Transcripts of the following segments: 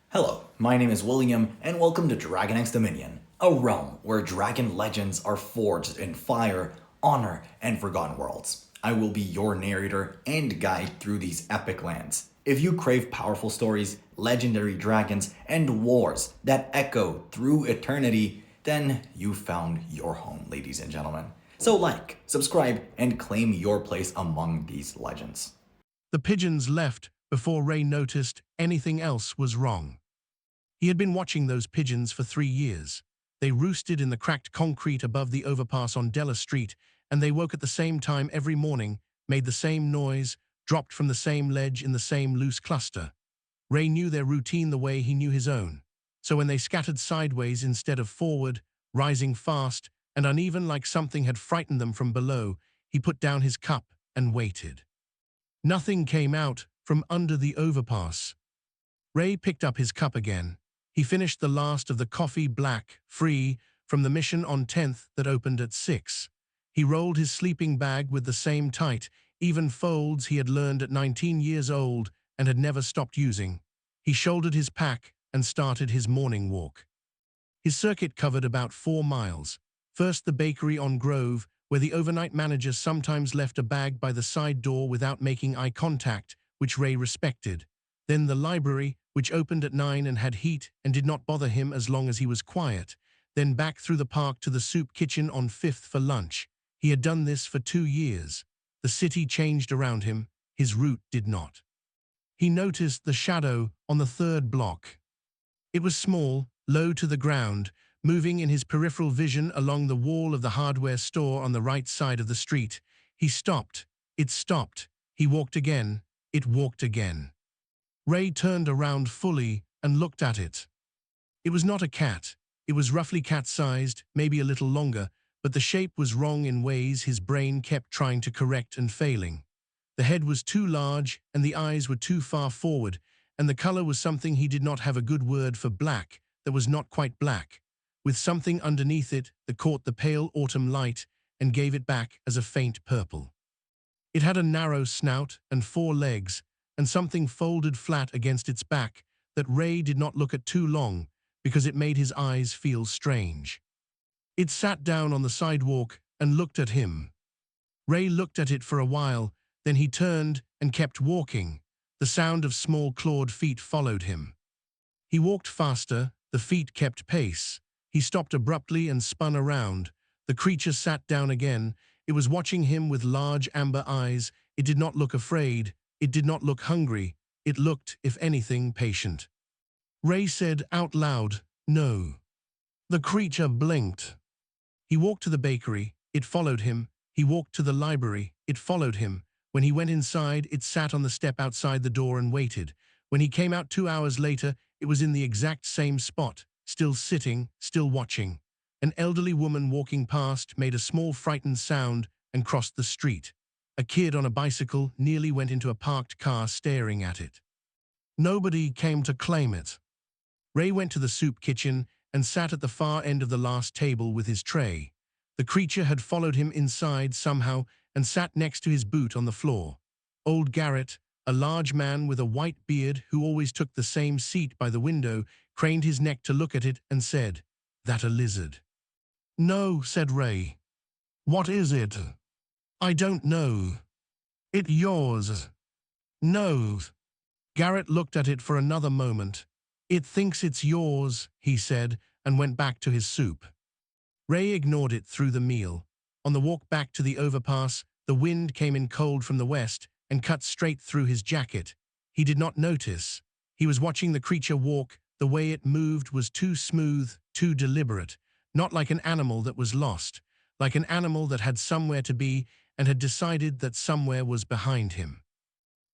Hello, my name is William, and welcome to Dragon X Dominion, a realm where dragon legends are forged in fire, honor, and forgotten worlds. I will be your narrator and guide through these epic lands. If you crave powerful stories, legendary dragons, and wars that echo through eternity, then you found your home, ladies and gentlemen. So like, subscribe, and claim your place among these legends. The pigeons left before Ray noticed anything else was wrong. He had been watching those pigeons for 3 years. They roosted in the cracked concrete above the overpass on Della Street, and they woke at the same time every morning, made the same noise, dropped from the same ledge in the same loose cluster. Ray knew their routine the way he knew his own. So when they scattered sideways instead of forward, rising fast and uneven like something had frightened them from below, he put down his cup and waited. Nothing came out from under the overpass. Ray picked up his cup again. He finished the last of the coffee black, free, from the mission on 10th that opened at 6. He rolled his sleeping bag with the same tight, even folds he had learned at 19 years old and had never stopped using. He shouldered his pack and started his morning walk. His circuit covered about 4 miles. First the bakery on Grove, where the overnight manager sometimes left a bag by the side door without making eye contact, which Ray respected. Then the library, which opened at 9 and had heat and did not bother him as long as he was quiet. Then back through the park to the soup kitchen on 5th for lunch. He had done this for 2 years. The city changed around him. His route did not. He noticed the shadow on the 3rd block. It was small, low to the ground, moving in his peripheral vision along the wall of the hardware store on the right side of the street. He stopped. It stopped. He walked again. It walked again. Ray turned around fully and looked at it. It was not a cat. It was roughly cat-sized, maybe a little longer, but the shape was wrong in ways his brain kept trying to correct and failing. The head was too large and the eyes were too far forward, and the color was something he did not have a good word for black that was not quite black, with something underneath it that caught the pale autumn light and gave it back as a faint purple. It had a narrow snout and 4 legs, and something folded flat against its back that Ray did not look at too long because it made his eyes feel strange. It sat down on the sidewalk and looked at him. Ray looked at it for a while, then he turned and kept walking. The sound of small clawed feet followed him. He walked faster, the feet kept pace. He stopped abruptly and spun around. The creature sat down again. It was watching him with large amber eyes. It did not look afraid. It did not look hungry. It looked, if anything, patient. Ray said out loud, "No." The creature blinked. He walked to the bakery. It followed him. He walked to the library. It followed him. When he went inside, it sat on the step outside the door and waited. When he came out 2 hours later, it was in the exact same spot, still sitting, still watching. An elderly woman walking past made a small frightened sound and crossed the street. A kid on a bicycle nearly went into a parked car staring at it. Nobody came to claim it. Ray went to the soup kitchen and sat at the far end of the last table with his tray. The creature had followed him inside somehow and sat next to his boot on the floor. Old Garrett, a large man with a white beard who always took the same seat by the window, craned his neck to look at it and said, "That a lizard?" "No," said Ray. "What is it?" "I don't know." "It yours?" "No." Garrett looked at it for another moment. "It thinks it's yours," he said, and went back to his soup. Ray ignored it through the meal. On the walk back to the overpass, the wind came in cold from the west and cut straight through his jacket. He did not notice. He was watching the creature walk. The way it moved was too smooth, too deliberate, not like an animal that was lost, like an animal that had somewhere to be and had decided that somewhere was behind him.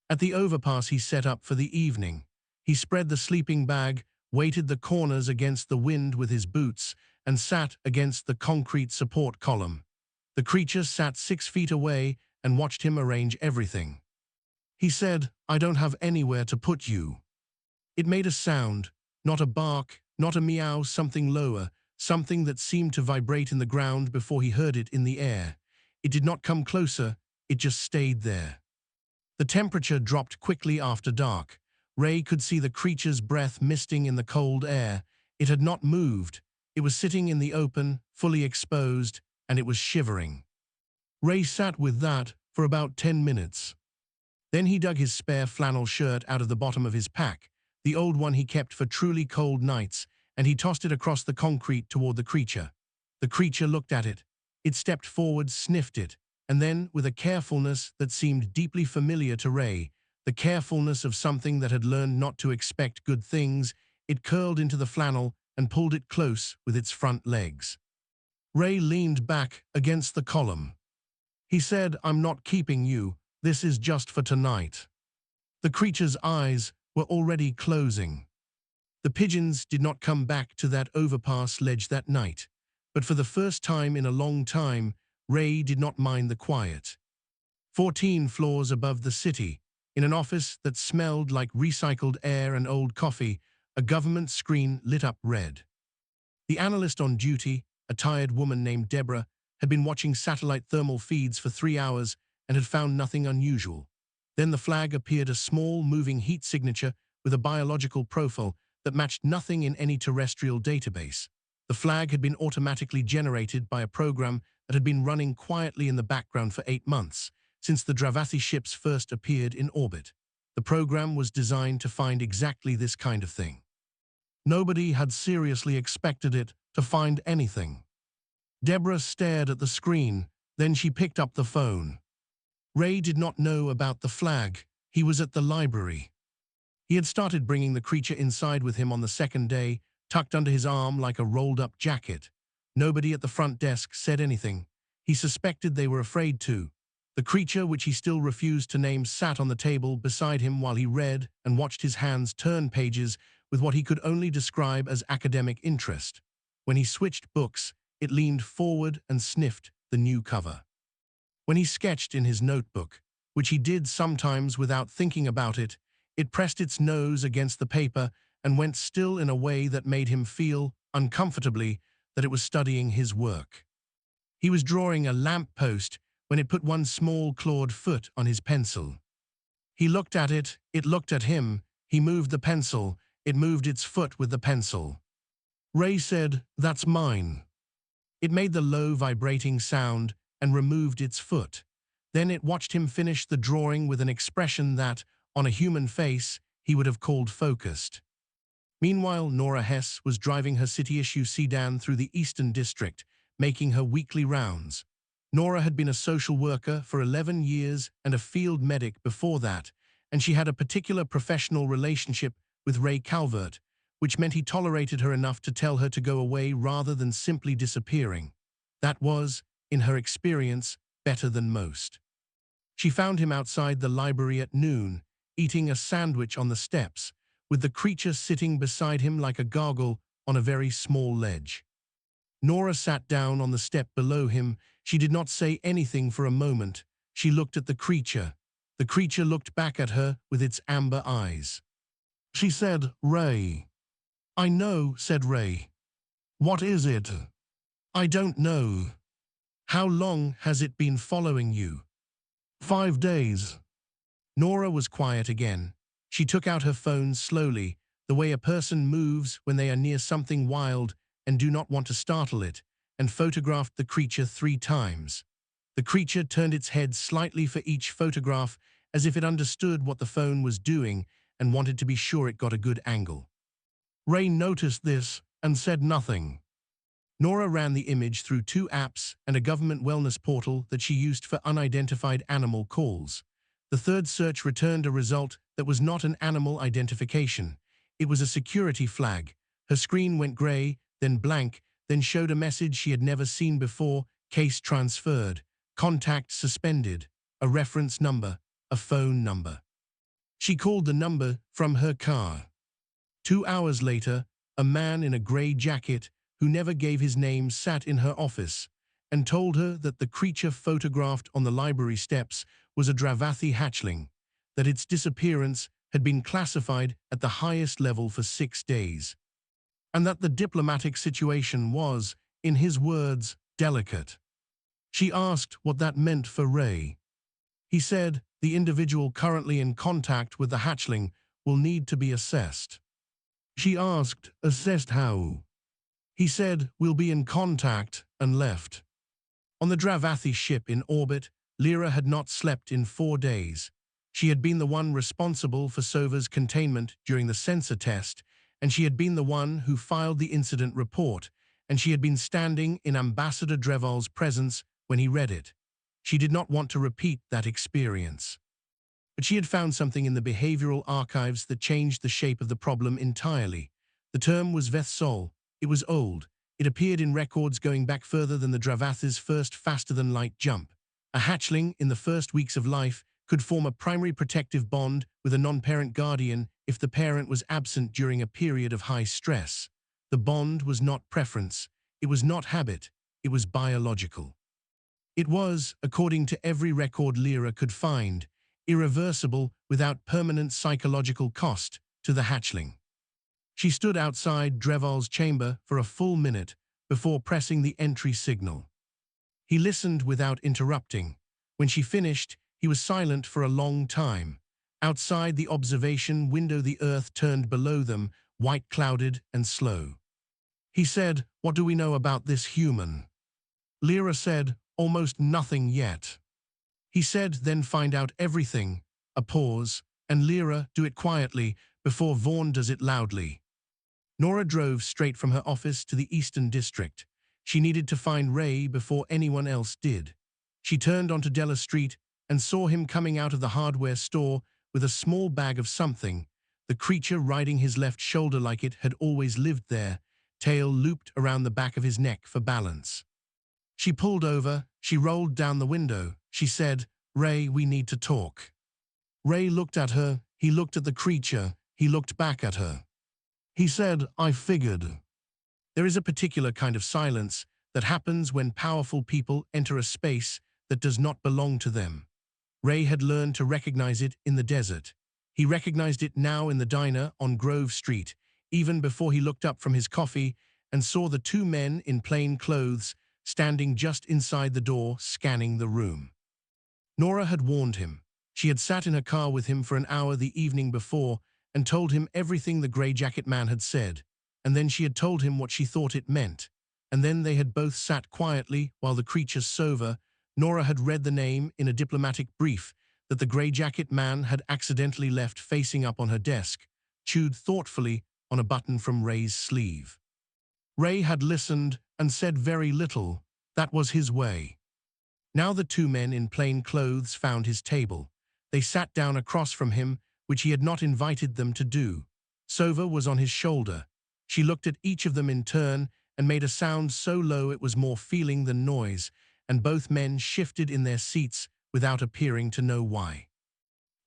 At the overpass he set up for the evening. He spread the sleeping bag, weighted the corners against the wind with his boots, and sat against the concrete support column. The creature sat 6 feet away and watched him arrange everything. He said, "I don't have anywhere to put you." It made a sound, not a bark, not a meow, something lower, something that seemed to vibrate in the ground before he heard it in the air. It did not come closer, it just stayed there. The temperature dropped quickly after dark. Ray could see the creature's breath misting in the cold air. It had not moved. It was sitting in the open, fully exposed, and it was shivering. Ray sat with that for about 10 minutes. Then he dug his spare flannel shirt out of the bottom of his pack, the old one he kept for truly cold nights, and he tossed it across the concrete toward the creature. The creature looked at it. It stepped forward, sniffed it, and then, with a carefulness that seemed deeply familiar to Ray, the carefulness of something that had learned not to expect good things, it curled into the flannel and pulled it close with its front legs. Ray leaned back against the column. He said, "I'm not keeping you. This is just for tonight." The creature's eyes were already closing. The pigeons did not come back to that overpass ledge that night, but for the first time in a long time, Ray did not mind the quiet. 14 floors above the city, in an office that smelled like recycled air and old coffee, a government screen lit up red. The analyst on duty, a tired woman named Deborah, had been watching satellite thermal feeds for 3 hours and had found nothing unusual. Then the flag appeared, a small, moving heat signature with a biological profile that matched nothing in any terrestrial database. The flag had been automatically generated by a program that had been running quietly in the background for 8 months, since the Dravathi ships first appeared in orbit. The program was designed to find exactly this kind of thing. Nobody had seriously expected it to find anything. Deborah stared at the screen, then she picked up the phone. Ray did not know about the flag. He was at the library. He had started bringing the creature inside with him on the second day, tucked under his arm like a rolled-up jacket. Nobody at the front desk said anything. He suspected they were afraid to. The creature, which he still refused to name, sat on the table beside him while he read and watched his hands turn pages with what he could only describe as academic interest. When he switched books, it leaned forward and sniffed the new cover. When he sketched in his notebook, which he did sometimes without thinking about it, it pressed its nose against the paper and went still in a way that made him feel, uncomfortably, that it was studying his work. He was drawing a lamp post when it put one small clawed foot on his pencil. He looked at it looked at him, he moved the pencil, it moved its foot with the pencil. Ray said, "That's mine." It made the low vibrating sound and removed its foot. Then it watched him finish the drawing with an expression that, on a human face, he would have called focused. Meanwhile, Nora Hess was driving her city-issue sedan through the Eastern District, making her weekly rounds. Nora had been a social worker for 11 years and a field medic before that, and she had a particular professional relationship with Ray Calvert, which meant he tolerated her enough to tell her to go away rather than simply disappearing. That was, in her experience, better than most. She found him outside the library at noon, eating a sandwich on the steps, with the creature sitting beside him like a gargoyle on a very small ledge. Nora sat down on the step below him. She did not say anything for a moment. She looked at the creature. The creature looked back at her with its amber eyes. She said, "Ray." "I know," said Ray. "What is it?" "I don't know." "How long has it been following you?" 5 days. Nora was quiet again. She took out her phone slowly, the way a person moves when they are near something wild and do not want to startle it, and photographed the creature 3 times. The creature turned its head slightly for each photograph, as if it understood what the phone was doing and wanted to be sure it got a good angle. Ray noticed this and said nothing. Nora ran the image through 2 apps and a government wellness portal that she used for unidentified animal calls. The third search returned a result that was not an animal identification. It was a security flag. Her screen went gray, then blank, then showed a message she had never seen before: case transferred, contact suspended, a reference number, a phone number. She called the number from her car. 2 hours later, a man in a gray jacket who never gave his name sat in her office and told her that the creature photographed on the library steps was a Dravathi hatchling, that its disappearance had been classified at the highest level for 6 days, and that the diplomatic situation was, in his words, delicate. She asked what that meant for Ray. He said the individual currently in contact with the hatchling will need to be assessed. She asked, assessed how? He said, we'll be in contact, and left. On the Dravathi ship in orbit, Lyra had not slept in 4 days. She had been the one responsible for Sova's containment during the sensor test, and she had been the one who filed the incident report, and she had been standing in Ambassador Dreval's presence when he read it. She did not want to repeat that experience. But she had found something in the behavioral archives that changed the shape of the problem entirely. The term was Vethsol. It was old. It appeared in records going back further than the Dravathi's first faster-than-light jump. A hatchling, in the first weeks of life, could form a primary protective bond with a non-parent guardian if the parent was absent during a period of high stress. The bond was not preference. It was not habit. It was biological. It was, according to every record Lyra could find, irreversible without permanent psychological cost to the hatchling. She stood outside Dreval's chamber for a full minute before pressing the entry signal. He listened without interrupting. When she finished, he was silent for a long time. Outside the observation window, the earth turned below them, white-clouded and slow. He said, "What do we know about this human?" Lyra said, "Almost nothing yet." He said, "Then find out everything." A pause, and Lyra, "Do it quietly, before Vaughn does it loudly." Nora drove straight from her office to the Eastern District. She needed to find Ray before anyone else did. She turned onto Della Street and saw him coming out of the hardware store with a small bag of something, the creature riding his left shoulder like it had always lived there, tail looped around the back of his neck for balance. She pulled over, she rolled down the window. She said, "Ray, we need to talk." Ray looked at her, he looked at the creature, he looked back at her. He said, "I figured." There is a particular kind of silence that happens when powerful people enter a space that does not belong to them. Ray had learned to recognize it in the desert. He recognized it now in the diner on Grove Street, even before he looked up from his coffee and saw the 2 men in plain clothes standing just inside the door, scanning the room. Nora had warned him. She had sat in her car with him for an hour the evening before and told him everything the Grey Jacket man had said, and then she had told him what she thought it meant, and then they had both sat quietly while the creature Sova. Nora had read the name in a diplomatic brief that the Grey Jacket man had accidentally left facing up on her desk, chewed thoughtfully on a button from Ray's sleeve. Ray had listened and said very little. That was his way. Now the 2 men in plain clothes found his table. They sat down across from him, which he had not invited them to do. Sova was on his shoulder. She looked at each of them in turn and made a sound so low it was more feeling than noise, and both men shifted in their seats without appearing to know why.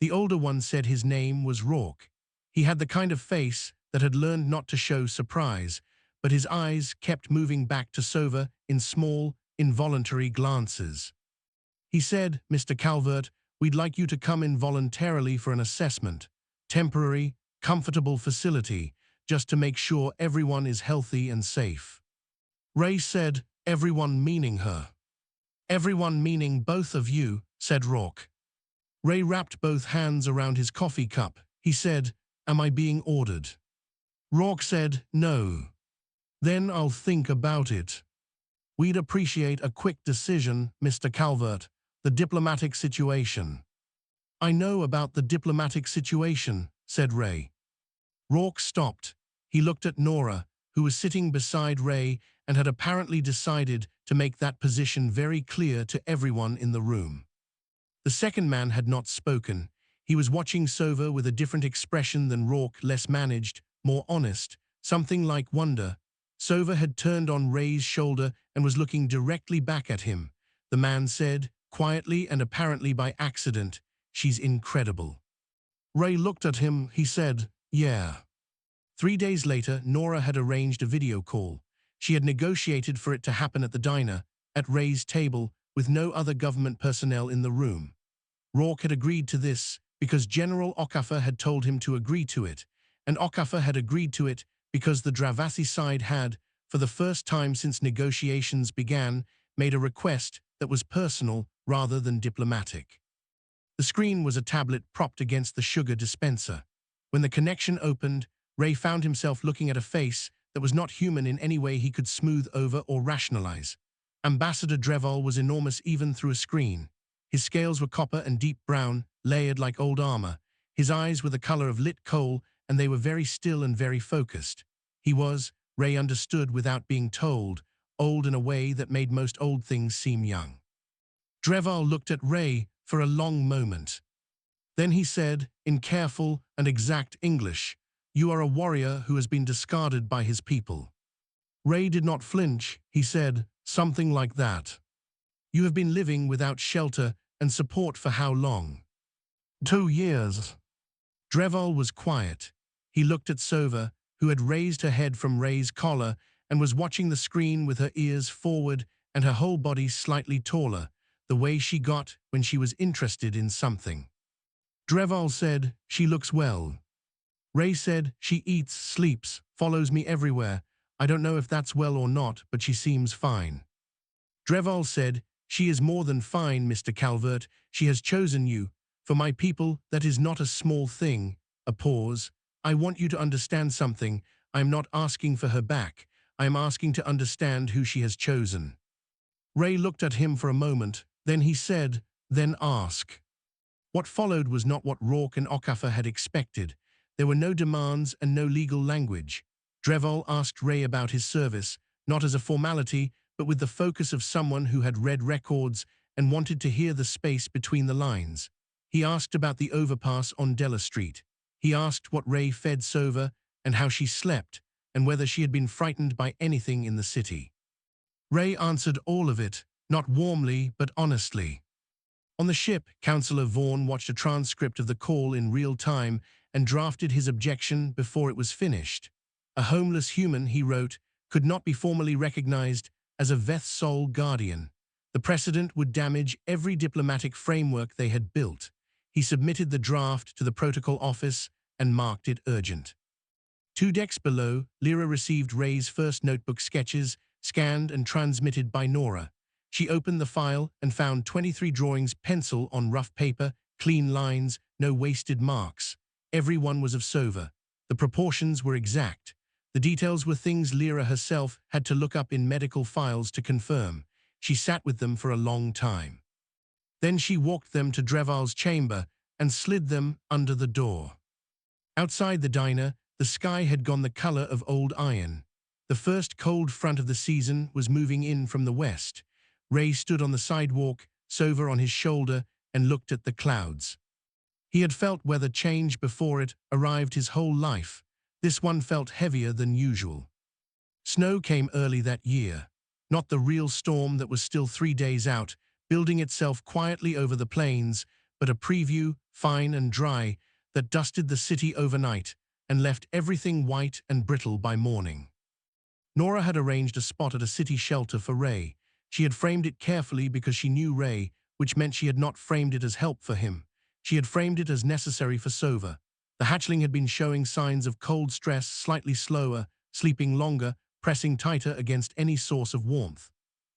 The older one said his name was Rourke. He had the kind of face that had learned not to show surprise, but his eyes kept moving back to Sova in small, involuntary glances. He said, "Mr. Calvert, we'd like you to come in voluntarily for an assessment. Temporary, comfortable facility, just to make sure everyone is healthy and safe." Ray said, "Everyone meaning her?" "Everyone meaning both of you," said Rourke. Ray wrapped both hands around his coffee cup. He said, "Am I being ordered?" Rourke said, "No." "Then I'll think about it. We'd appreciate a quick decision, Mr. Calvert. The diplomatic situation." "I know about the diplomatic situation," said Ray. Rourke stopped. He looked at Nora, who was sitting beside Ray and had apparently decided to make that position very clear to everyone in the room. The second man had not spoken. He was watching Sova with a different expression than Rourke, less managed, more honest, something like wonder. Sova had turned on Ray's shoulder and was looking directly back at him. The man said, quietly and apparently by accident, "She's incredible." Ray looked at him. He said, "Yeah." 3 days later, Nora had arranged a video call. She had negotiated for it to happen at the diner, at Ray's table, with no other government personnel in the room. Rourke had agreed to this because General Okafor had told him to agree to it, and Okafor had agreed to it because the Dravathi side had, for the first time since negotiations began, made a request that was personal rather than diplomatic. The screen was a tablet propped against the sugar dispenser. When the connection opened, Ray found himself looking at a face that was not human in any way he could smooth over or rationalize. Ambassador Drevol was enormous even through a screen. His scales were copper and deep brown, layered like old armor. His eyes were the color of lit coal, and they were very still and very focused. He was, Ray understood without being told, old in a way that made most old things seem young. Drevol looked at Ray for a long moment. Then he said, in careful and exact English, "You are a warrior who has been discarded by his people." Ray did not flinch. He said, something like that. "You have been living without shelter and support for how long?" 2 years. Drevol was quiet. He looked at Sova, who had raised her head from Ray's collar and was watching the screen with her ears forward and her whole body slightly taller, the way she got when she was interested in something. Drevol said, "She looks well." Ray said, "She eats, sleeps, follows me everywhere. I don't know if that's well or not, but she seems fine." Drevol said, "She is more than fine, Mr. Calvert. She has chosen you. For my people, that is not a small thing." A pause. "I want you to understand something. I am not asking for her back. I am asking to understand who she has chosen." Ray looked at him for a moment. Then he said, "Then ask." What followed was not what Rourke and Okafor had expected. There were no demands and no legal language. Drevol asked Ray about his service, not as a formality, but with the focus of someone who had read records and wanted to hear the space between the lines. He asked about the overpass on Della Street. He asked what Ray fed Sova and how she slept, and whether she had been frightened by anything in the city. Ray answered all of it, not warmly but honestly. On the ship, Counselor Vaughn watched a transcript of the call in real time and drafted his objection before it was finished. A homeless human, he wrote, could not be formally recognized as a Veth Sol guardian. The precedent would damage every diplomatic framework they had built. He submitted the draft to the protocol office and marked it urgent. 2 decks below, Lyra received Ray's first notebook sketches, scanned and transmitted by Nora. She opened the file and found 23 drawings, pencil on rough paper, clean lines, no wasted marks. Every one was of Sova. The proportions were exact. The details were things Lyra herself had to look up in medical files to confirm. She sat with them for a long time. Then she walked them to Drevol's chamber and slid them under the door. Outside the diner, the sky had gone the color of old iron. The first cold front of the season was moving in from the west. Ray stood on the sidewalk, Sova on his shoulder, and looked at the clouds. He had felt weather change before it arrived his whole life. This one felt heavier than usual. Snow came early that year. Not the real storm that was still 3 days out, building itself quietly over the plains, but a preview, fine and dry, that dusted the city overnight and left everything white and brittle by morning. Nora had arranged a spot at a city shelter for Ray. She had framed it carefully because she knew Ray, which meant she had not framed it as help for him. She had framed it as necessary for Sova. The hatchling had been showing signs of cold stress, slightly slower, sleeping longer, pressing tighter against any source of warmth.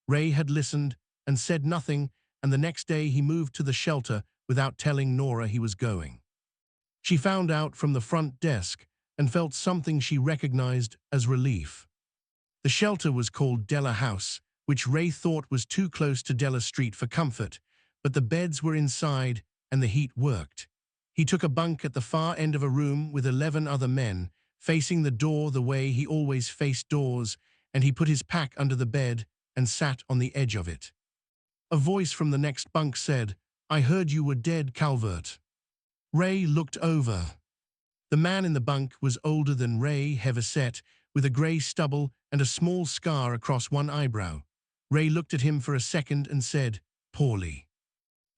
Ray had listened and said nothing, and the next day he moved to the shelter without telling Nora he was going. She found out from the front desk and felt something she recognized as relief. The shelter was called Della House, which Ray thought was too close to Della Street for comfort, but the beds were inside and the heat worked. He took a bunk at the far end of a room with 11 other men, facing the door the way he always faced doors, and he put his pack under the bed and sat on the edge of it. A voice from the next bunk said, "I heard you were dead, Calvert." Ray looked over. The man in the bunk was older than Ray, heavyset, with a grey stubble and a small scar across one eyebrow. Ray looked at him for a second and said, "Poorly."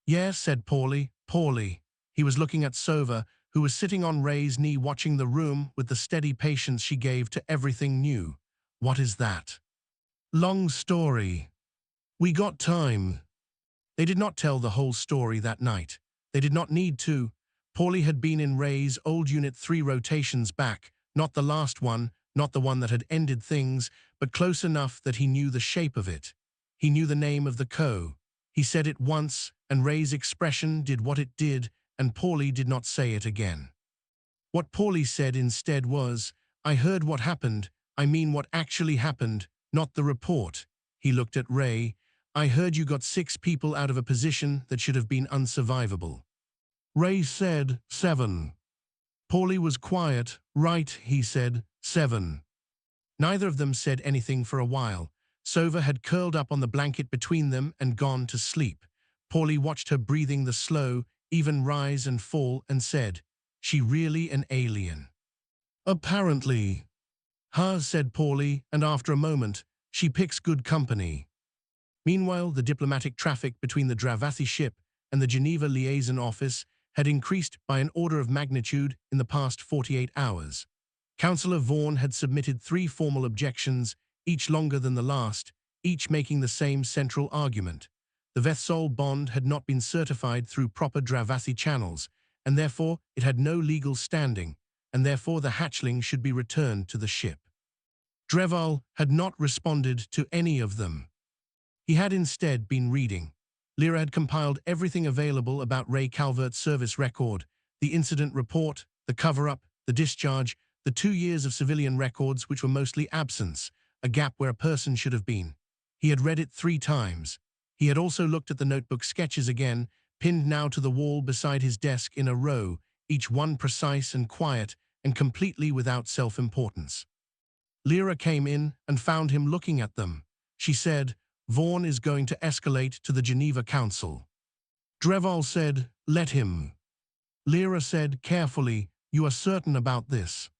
"Yes," said Poorly, "poorly." He was looking at Sova, who was sitting on Ray's knee watching the room with the steady patience she gave to everything new. "What is that?" "Long story. We got time." They did not tell the whole story that night. They did not need to. Paulie had been in Ray's old Unit 3 rotations back, not the last one, not the one that had ended things, but close enough that he knew the shape of it. He knew the name of the co. He said it once, and Ray's expression did what it did, and Paulie did not say it again. What Paulie said instead was, I heard what happened, I mean what actually happened, not the report. He looked at Ray. I heard you got 6 people out of a position that should have been unsurvivable. Ray said, 7. Paulie was quiet. Right, he said, 7. Neither of them said anything for a while. Sova had curled up on the blanket between them and gone to sleep. Paulie watched her breathing the slow, even rise and fall and said, she really an alien? Apparently. Huh, said Paulie, and after a moment, she picks good company. Meanwhile, the diplomatic traffic between the Dravathi ship and the Geneva liaison office had increased by an order of magnitude in the past 48 hours. Councillor Vaughan had submitted 3 formal objections, each longer than the last, each making the same central argument. The Vethsol bond had not been certified through proper Dravathi channels, and therefore it had no legal standing, and therefore the hatchling should be returned to the ship. Dreval had not responded to any of them. He had instead been reading. Lyra had compiled everything available about Ray Calvert's service record, the incident report, the cover-up, the discharge, the 2 years of civilian records which were mostly absence, a gap where a person should have been. He had read it 3 times. He had also looked at the notebook sketches again, pinned now to the wall beside his desk in a row, each one precise and quiet and completely without self-importance. Lyra came in and found him looking at them. She said, Vaughan is going to escalate to the Geneva Council. Dreval said, let him. Lyra said carefully, you are certain about this?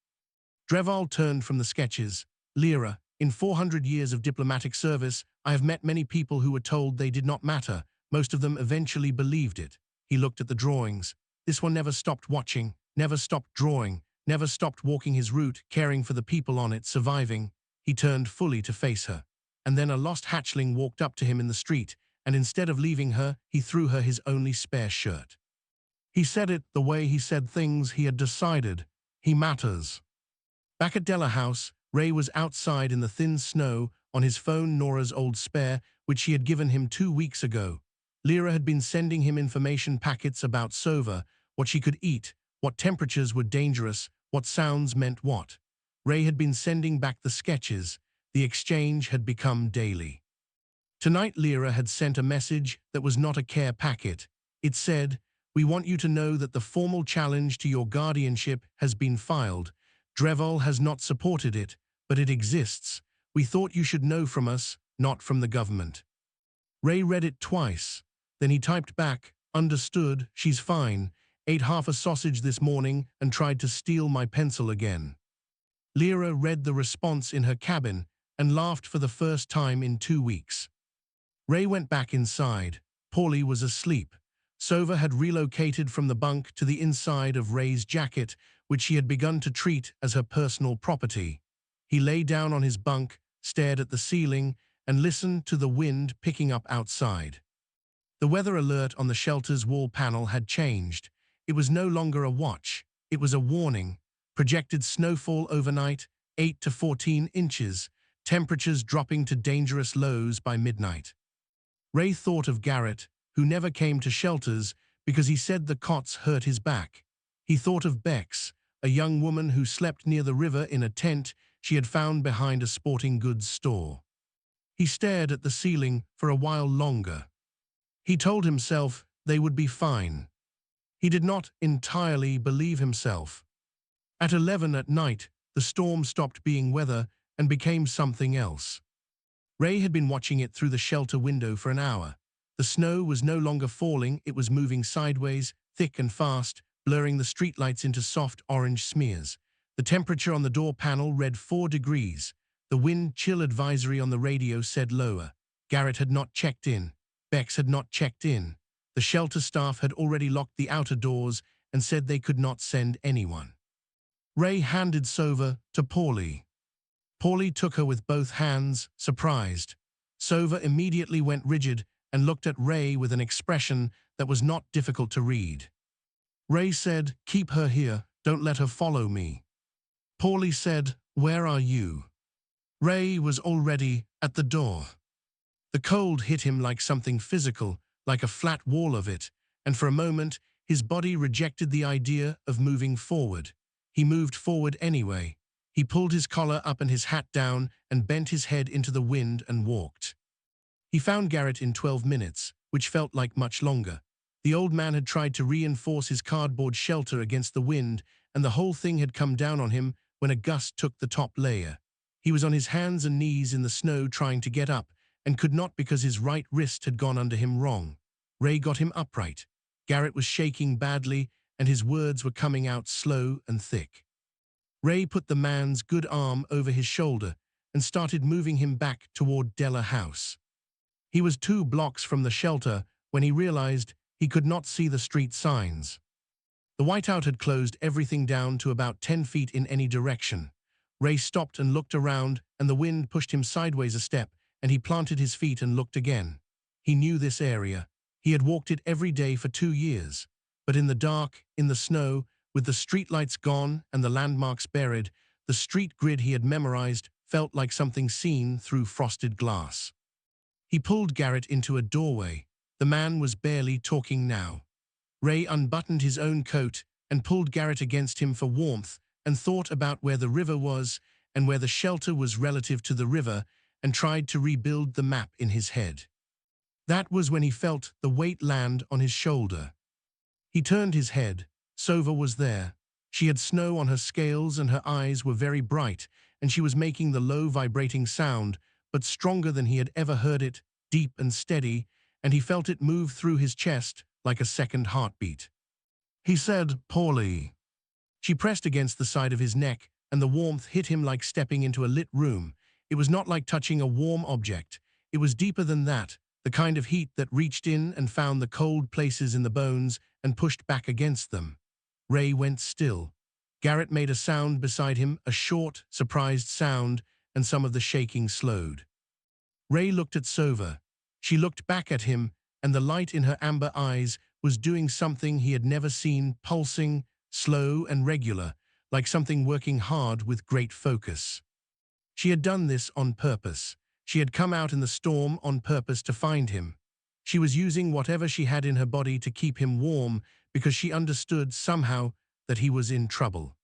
Dreval turned from the sketches. Lyra, in 400 years of diplomatic service, I have met many people who were told they did not matter. Most of them eventually believed it. He looked at the drawings. This one never stopped watching, never stopped drawing, never stopped walking his route, caring for the people on it, surviving. He turned fully to face her. And then a lost hatchling walked up to him in the street, and instead of leaving her, he threw her his only spare shirt. He said it the way he said things he had decided. He matters. Back at Della House, Ray was outside in the thin snow on his phone, Nora's old spare, which she had given him 2 weeks ago. Lyra had been sending him information packets about Sova, what she could eat, what temperatures were dangerous, what sounds meant what. Ray had been sending back the sketches. The exchange had become daily. Tonight Lyra had sent a message that was not a care packet. It said, we want you to know that the formal challenge to your guardianship has been filed. Dreval has not supported it, but it exists. We thought you should know from us, not from the government. Ray read it twice. Then he typed back, understood, she's fine, ate half a sausage this morning and tried to steal my pencil again. Lyra read the response in her cabin and laughed for the first time in 2 weeks. Ray went back inside. Paulie was asleep. Sova had relocated from the bunk to the inside of Ray's jacket, which she had begun to treat as her personal property. He lay down on his bunk, stared at the ceiling, and listened to the wind picking up outside. The weather alert on the shelter's wall panel had changed. It was no longer a watch. It was a warning. Projected snowfall overnight, 8 to 14 inches, temperatures dropping to dangerous lows by midnight. Ray thought of Garrett, who never came to shelters because he said the cots hurt his back. He thought of Bex, a young woman who slept near the river in a tent she had found behind a sporting goods store. He stared at the ceiling for a while longer. He told himself they would be fine. He did not entirely believe himself. At 11 at night, the storm stopped being weather and became something else. Ray had been watching it through the shelter window for an hour. The snow was no longer falling, it was moving sideways, thick and fast, blurring the streetlights into soft orange smears. The temperature on the door panel read 4 degrees. The wind chill advisory on the radio said lower. Garrett had not checked in. Bex had not checked in. The shelter staff had already locked the outer doors and said they could not send anyone. Ray handed Sova to Paulie. Paulie took her with both hands, surprised. Sova immediately went rigid and looked at Ray with an expression that was not difficult to read. Ray said, keep her here, don't let her follow me. Paulie said, where are you? Ray was already at the door. The cold hit him like something physical, like a flat wall of it, and for a moment his body rejected the idea of moving forward. He moved forward anyway. He pulled his collar up and his hat down and bent his head into the wind and walked. He found Garrett in 12 minutes, which felt like much longer. The old man had tried to reinforce his cardboard shelter against the wind, and the whole thing had come down on him when a gust took the top layer. He was on his hands and knees in the snow trying to get up, and could not because his right wrist had gone under him wrong. Ray got him upright. Garrett was shaking badly, and his words were coming out slow and thick. Ray put the man's good arm over his shoulder and started moving him back toward Della House. He was 2 blocks from the shelter when he realized he could not see the street signs. The whiteout had closed everything down to about 10 feet in any direction. Ray stopped and looked around, and the wind pushed him sideways a step, and he planted his feet and looked again. He knew this area. He had walked it every day for 2 years. But in the dark, in the snow, with the streetlights gone and the landmarks buried, the street grid he had memorized felt like something seen through frosted glass. He pulled Garrett into a doorway. The man was barely talking now. Ray unbuttoned his own coat and pulled Garrett against him for warmth and thought about where the river was and where the shelter was relative to the river and tried to rebuild the map in his head. That was when he felt the weight land on his shoulder. He turned his head. Sova was there. She had snow on her scales and her eyes were very bright, and she was making the low vibrating sound, but stronger than he had ever heard it, deep and steady, and he felt it move through his chest like a second heartbeat. He said, "Poorly." She pressed against the side of his neck, and the warmth hit him like stepping into a lit room. It was not like touching a warm object. It was deeper than that, the kind of heat that reached in and found the cold places in the bones and pushed back against them. Ray went still. Garrett made a sound beside him, a short, surprised sound, and some of the shaking slowed. Ray looked at Sova. She looked back at him, and the light in her amber eyes was doing something he had never seen, pulsing, slow and regular, like something working hard with great focus. She had done this on purpose. She had come out in the storm on purpose to find him. She was using whatever she had in her body to keep him warm because she understood somehow that he was in trouble.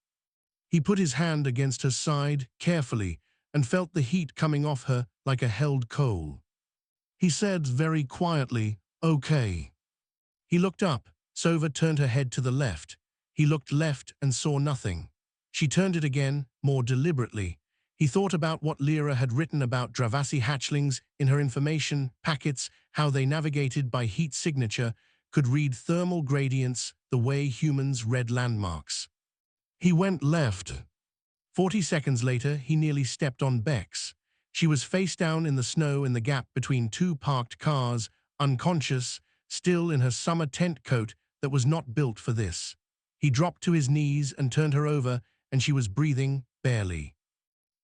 He put his hand against her side carefully and felt the heat coming off her like a held coal. He said very quietly, "Okay." He looked up. Sova turned her head to the left. He looked left and saw nothing. She turned it again, more deliberately. He thought about what Lyra had written about Dravasi hatchlings in her information packets, how they navigated by heat signature, could read thermal gradients the way humans read landmarks. He went left. 40 seconds later, he nearly stepped on Bex. She was face down in the snow in the gap between 2 parked cars, unconscious, still in her summer tent coat that was not built for this. He dropped to his knees and turned her over, and she was breathing barely.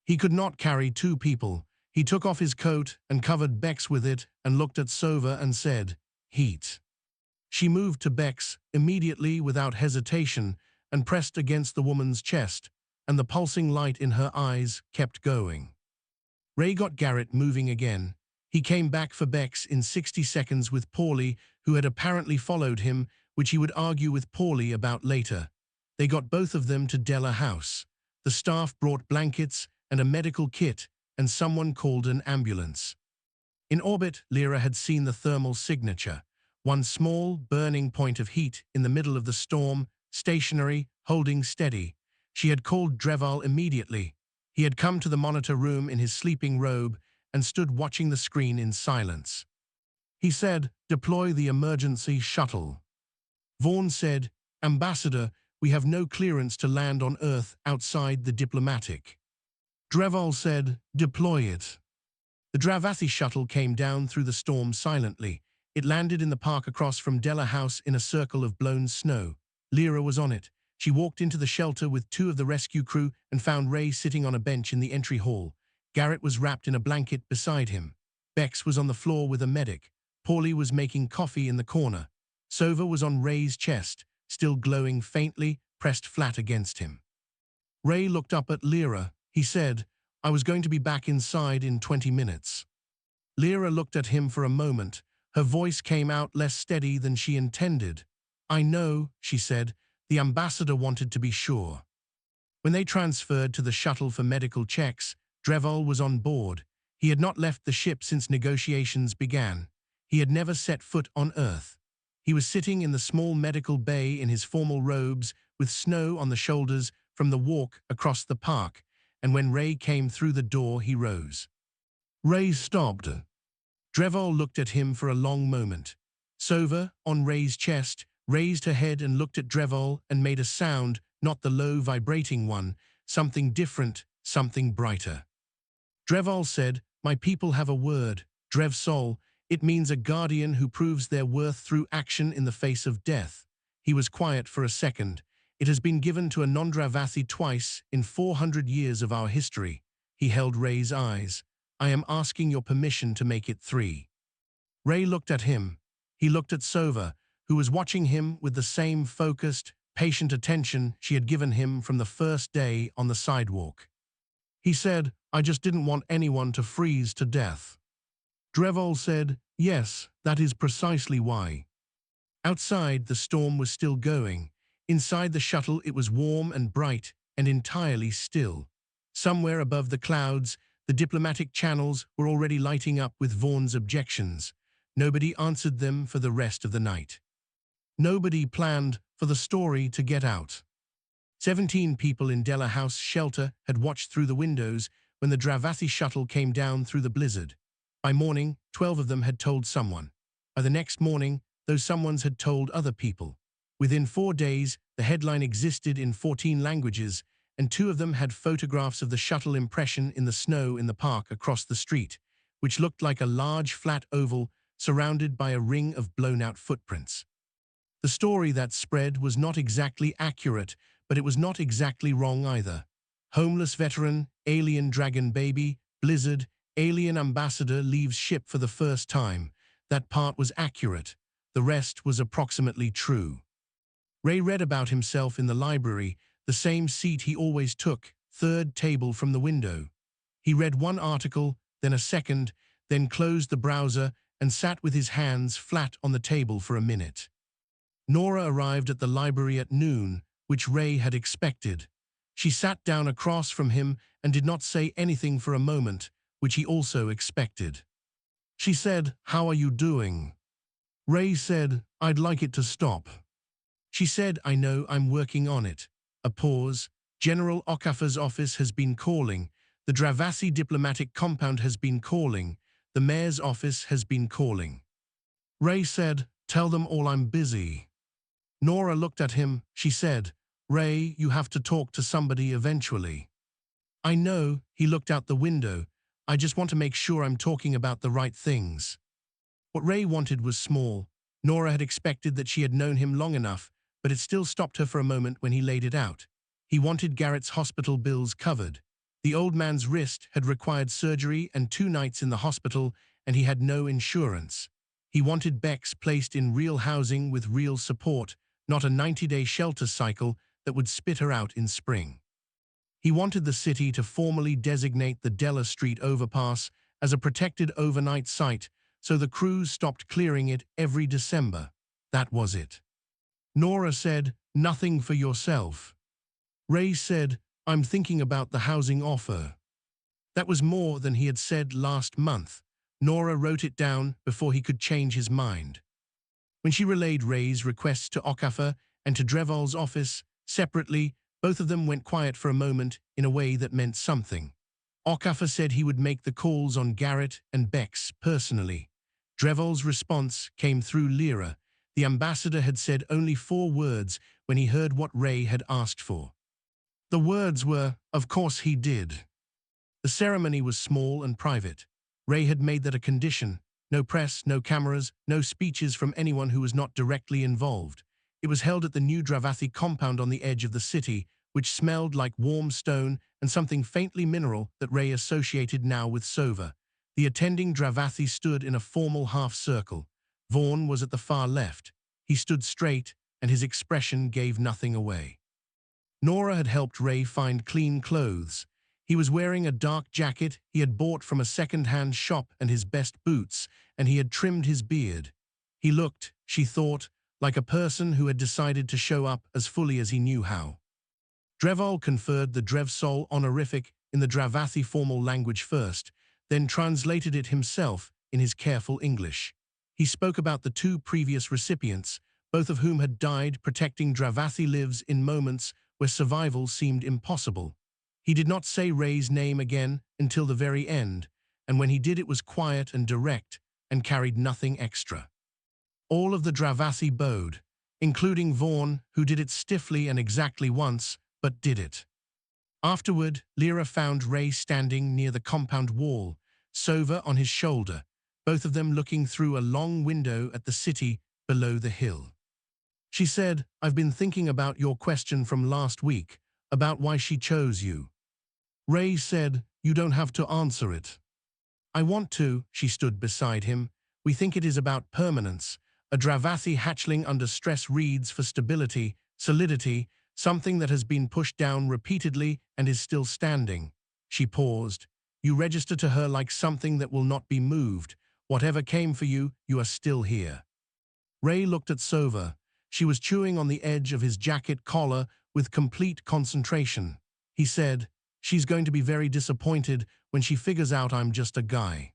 He could not carry 2 people. He took off his coat and covered Bex with it and looked at Sova and said, "Heat." She moved to Bex immediately without hesitation and pressed against the woman's chest, and the pulsing light in her eyes kept going. Ray got Garrett moving again. He came back for Bex in 60 seconds with Paulie, who had apparently followed him, which he would argue with Paulie about later. They got both of them to Della House. The staff brought blankets and a medical kit, and someone called an ambulance. In orbit, Lyra had seen the thermal signature, one small, burning point of heat in the middle of the storm, stationary, holding steady. She had called Dreval immediately. He had come to the monitor room in his sleeping robe and stood watching the screen in silence. He said, "Deploy the emergency shuttle." Vaughn said, "Ambassador, we have no clearance to land on Earth outside the diplomatic." Dreval said, "Deploy it." The Dravasi shuttle came down through the storm silently. It landed in the park across from Della House in a circle of blown snow. Lyra was on it. She walked into the shelter with 2 of the rescue crew and found Ray sitting on a bench in the entry hall. Garrett was wrapped in a blanket beside him. Bex was on the floor with a medic. Paulie was making coffee in the corner. Sova was on Ray's chest, still glowing faintly, pressed flat against him. Ray looked up at Lyra. He said, "I was going to be back inside in 20 minutes. Lyra looked at him for a moment. Her voice came out less steady than she intended. "I know," she said. "The ambassador wanted to be sure." When they transferred to the shuttle for medical checks, Drevol was on board. He had not left the ship since negotiations began. He had never set foot on Earth. He was sitting in the small medical bay in his formal robes, with snow on the shoulders from the walk across the park, and when Ray came through the door, he rose. Ray stopped. Drevol looked at him for a long moment. Sova, on Ray's chest, raised her head and looked at Drevol and made a sound, not the low, vibrating one, something different, something brighter. Drevol said, "My people have a word, Drevsol. It means a guardian who proves their worth through action in the face of death." He was quiet for a second. "It has been given to a non-Dravathi twice in 400 years of our history." He held Ray's eyes. "I am asking your permission to make it 3. Ray looked at him. He looked at Sova, who was watching him with the same focused, patient attention she had given him from the first day on the sidewalk. He said, "I just didn't want anyone to freeze to death." Drevol said, "Yes, that is precisely why." Outside, the storm was still going. Inside the shuttle, it was warm and bright and entirely still. Somewhere above the clouds, the diplomatic channels were already lighting up with Vaughn's objections. Nobody answered them for the rest of the night. Nobody planned for the story to get out. 17 people in Della House shelter had watched through the windows when the Dravathi shuttle came down through the blizzard. By morning, 12 of them had told someone. By the next morning, those someones had told other people. Within 4 days, the headline existed in 14 languages, and 2 of them had photographs of the shuttle impression in the snow in the park across the street, which looked like a large flat oval surrounded by a ring of blown-out footprints. The story that spread was not exactly accurate, but it was not exactly wrong either. Homeless veteran, alien dragon baby, blizzard, alien ambassador leaves ship for the first time. That part was accurate. The rest was approximately true. Ray read about himself in the library, the same seat he always took, third table from the window. He read one article, then a second, then closed the browser and sat with his hands flat on the table for a minute. Nora arrived at the library at noon, which Ray had expected. She sat down across from him and did not say anything for a moment, which he also expected. She said, "How are you doing?" Ray said, "I'd like it to stop." She said, "I know, I'm working on it." A pause. "General Okafor's office has been calling. The Dravathi diplomatic compound has been calling. The mayor's office has been calling." Ray said, "Tell them all I'm busy." Nora looked at him. She said, "Ray, you have to talk to somebody eventually." "I know," he looked out the window. "I just want to make sure I'm talking about the right things." What Ray wanted was small. Nora had expected that she had known him long enough, but it still stopped her for a moment when he laid it out. He wanted Garrett's hospital bills covered. The old man's wrist had required surgery and 2 nights in the hospital, and he had no insurance. He wanted Bex placed in real housing with real support, not a 90-day shelter cycle that would spit her out in spring. He wanted the city to formally designate the Della Street overpass as a protected overnight site, so the crews stopped clearing it every December. That was it. Nora said, "Nothing for yourself." Ray said, "I'm thinking about the housing offer." That was more than he had said last month. Nora wrote it down before he could change his mind. When she relayed Ray's requests to Okafor and to Drevol's office separately, both of them went quiet for a moment in a way that meant something. Okafor said he would make the calls on Garrett and Bex personally. Drevol's response came through Lyra. The ambassador had said only 4 words when he heard what Ray had asked for. The words were, "Of course he did." The ceremony was small and private. Ray had made that a condition. No press, no cameras, no speeches from anyone who was not directly involved. It was held at the new Dravathi compound on the edge of the city, which smelled like warm stone and something faintly mineral that Ray associated now with Sova. The attending Dravathi stood in a formal half-circle. Vaughn was at the far left. He stood straight, and his expression gave nothing away. Nora had helped Ray find clean clothes. He was wearing a dark jacket he had bought from a second-hand shop and his best boots, and he had trimmed his beard. He looked, she thought, like a person who had decided to show up as fully as he knew how. Drevol conferred the Drevsol honorific in the Dravathi formal language first, then translated it himself in his careful English. He spoke about the two previous recipients, both of whom had died protecting Dravathi lives in moments where survival seemed impossible. He did not say Ray's name again until the very end, and when he did it was quiet and direct and carried nothing extra. All of the Dravathi bowed, including Vaughn, who did it stiffly and exactly once, but did it. Afterward, Lyra found Ray standing near the compound wall, Sova on his shoulder, both of them looking through a long window at the city below the hill. She said, "I've been thinking about your question from last week, about why she chose you." Ray said, "You don't have to answer it." "I want to," she stood beside him. "We think it is about permanence. A Dravathi hatchling under stress reads for stability, solidity, something that has been pushed down repeatedly and is still standing." She paused. "You register to her like something that will not be moved. Whatever came for you, you are still here." Ray looked at Sova. She was chewing on the edge of his jacket collar with complete concentration. He said, "She's going to be very disappointed when she figures out I'm just a guy."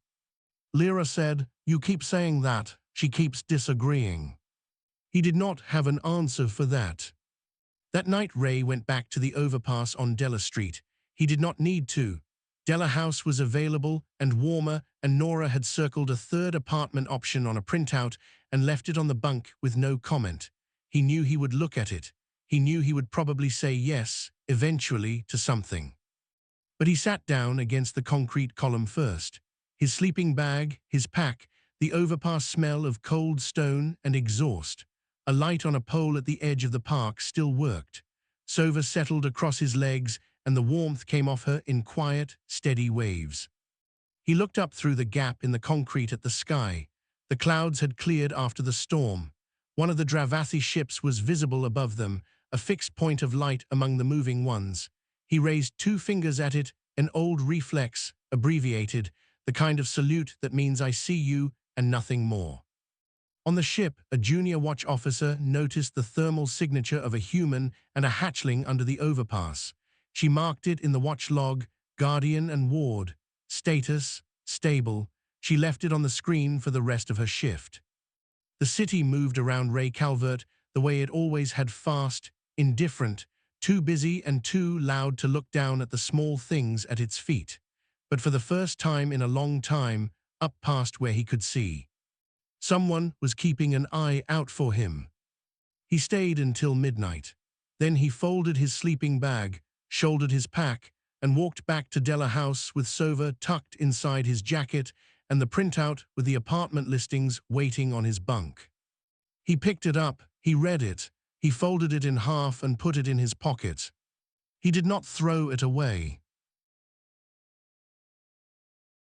Lyra said, "You keep saying that. She keeps disagreeing." He did not have an answer for that. That night Ray went back to the overpass on Della Street. He did not need to. Della House was available and warmer, and Nora had circled a third apartment option on a printout and left it on the bunk with no comment. He knew he would look at it. He knew he would probably say yes, eventually, to something. But he sat down against the concrete column first. His sleeping bag, his pack, the overpass smell of cold stone and exhaust. A light on a pole at the edge of the park still worked. Sova settled across his legs, and the warmth came off her in quiet, steady waves. He looked up through the gap in the concrete at the sky. The clouds had cleared after the storm. One of the Dravathi ships was visible above them, a fixed point of light among the moving ones. He raised two fingers at it, an old reflex, abbreviated, the kind of salute that means "I see you" and nothing more. On the ship, a junior watch officer noticed the thermal signature of a human and a hatchling under the overpass. She marked it in the watch log, Guardian and Ward. Status, stable. She left it on the screen for the rest of her shift. The city moved around Ray Calvert the way it always had, fast, indifferent, too busy and too loud to look down at the small things at its feet. But for the first time in a long time, up past where he could see. Someone was keeping an eye out for him. He stayed until midnight. Then he folded his sleeping bag, shouldered his pack, and walked back to Della House with Sova tucked inside his jacket and the printout with the apartment listings waiting on his bunk. He picked it up, he read it, he folded it in half and put it in his pocket. He did not throw it away.